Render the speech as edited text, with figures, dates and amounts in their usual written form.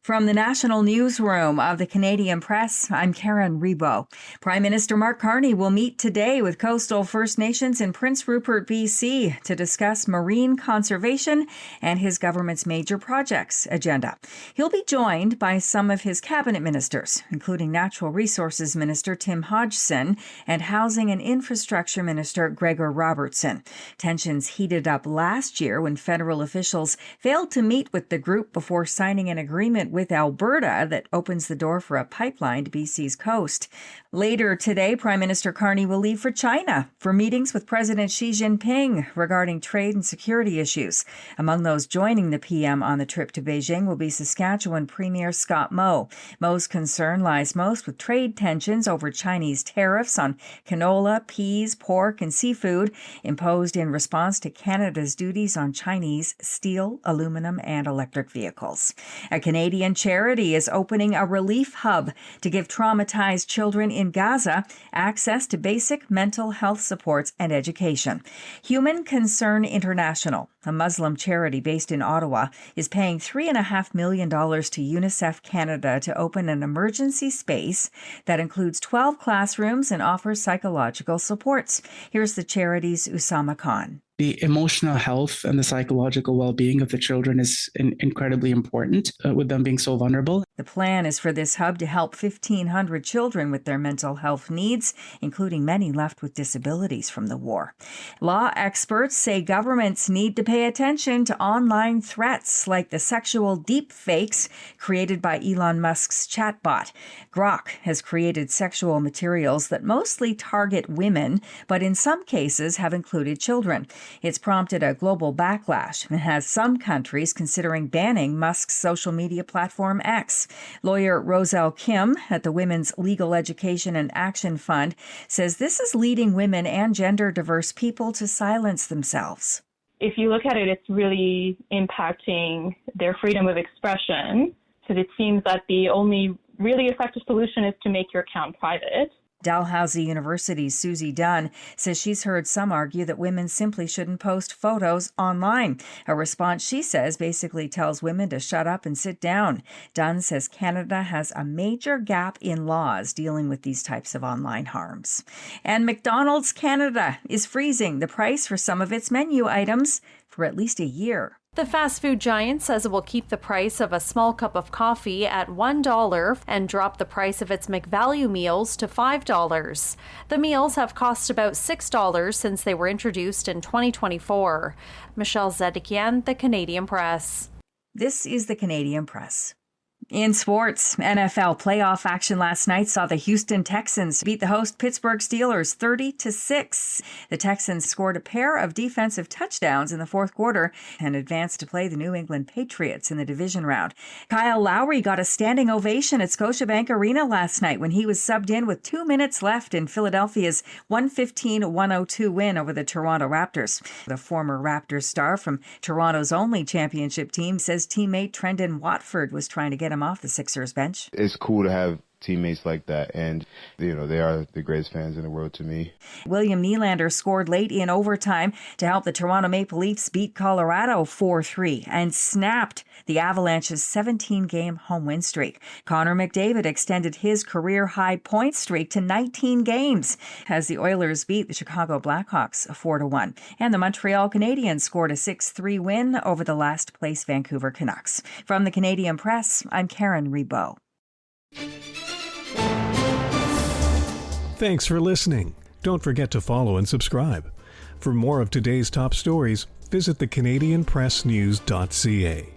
From the National Newsroom of the Canadian Press, I'm Karen Rebo. Prime Minister Mark Carney will meet today with coastal First Nations in Prince Rupert, BC, to discuss marine conservation and his government's major projects agenda. He'll be joined by some of his cabinet ministers, including Natural Resources Minister Tim Hodgson and Housing and Infrastructure Minister Gregor Robertson. Tensions heated up last year when federal officials failed to meet with the group before signing an agreement with Alberta that opens the door for a pipeline to BC's coast. Later today, Prime Minister Carney will leave for China for meetings with President Xi Jinping regarding trade and security issues. Among those joining the PM on the trip to Beijing will be Saskatchewan Premier Scott Moe. Moe's concern lies most with trade tensions over Chinese tariffs on canola, peas, pork, and seafood imposed in response to Canada's duties on Chinese steel, aluminum, and electric vehicles. A Canadian charity is opening a relief hub to give traumatized children in Gaza access to basic mental health supports and education. Human Concern International, a Muslim charity based in Ottawa, is paying $3.5 million to UNICEF Canada to open an emergency space that includes 12 classrooms and offers psychological supports. Here's the charity's Usama Khan. The emotional health and the psychological well-being of the children is incredibly important with them being so vulnerable. The plan is for this hub to help 1,500 children with their mental health needs, including many left with disabilities from the war. Law experts say governments need to pay attention to online threats like the sexual deep fakes created by Elon Musk's chatbot. Grok has created sexual materials that mostly target women, but in some cases have included children. It's prompted a global backlash and has some countries considering banning Musk's social media platform X. Lawyer Roselle Kim at the Women's Legal Education and Action Fund says this is leading women and gender-diverse people to silence themselves. If you look at it, it's really impacting their freedom of expression, because it seems that the only really effective solution is to make your account private. Dalhousie University's Susie Dunn says she's heard some argue that women simply shouldn't post photos online. A response she says basically tells women to shut up and sit down. Dunn says Canada has a major gap in laws dealing with these types of online harms. And McDonald's Canada is freezing the price for some of its menu items for at least a year. The fast food giant says it will keep the price of a small cup of coffee at $1 and drop the price of its McValue meals to $5. The meals have cost about $6 since they were introduced in 2024. Michelle Zedekian, The Canadian Press. This is The Canadian Press. In sports, NFL playoff action last night saw the Houston Texans beat the host Pittsburgh Steelers 30-6. The Texans scored a pair of defensive touchdowns in the fourth quarter and advanced to play the New England Patriots in the division round. Kyle Lowry got a standing ovation at Scotiabank Arena last night when he was subbed in with 2 minutes left in Philadelphia's 115-102 win over the Toronto Raptors. The former Raptors star from Toronto's only championship team says teammate Trendon Watford was trying to get him off the Sixers bench. It's cool to have teammates like that, and they are the greatest fans in the world to me. William Nylander scored late in overtime to help the Toronto Maple Leafs beat Colorado 4-3 and snapped the Avalanche's 17-game home win streak. Connor McDavid extended his career-high point streak to 19 games as the Oilers beat the Chicago Blackhawks 4-1. And the Montreal Canadiens scored a 6-3 win over the last-place Vancouver Canucks. From the Canadian Press, I'm Karen Rebo. Thanks for listening. Don't forget to follow and subscribe. For more of today's top stories, visit thecanadianpressnews.ca.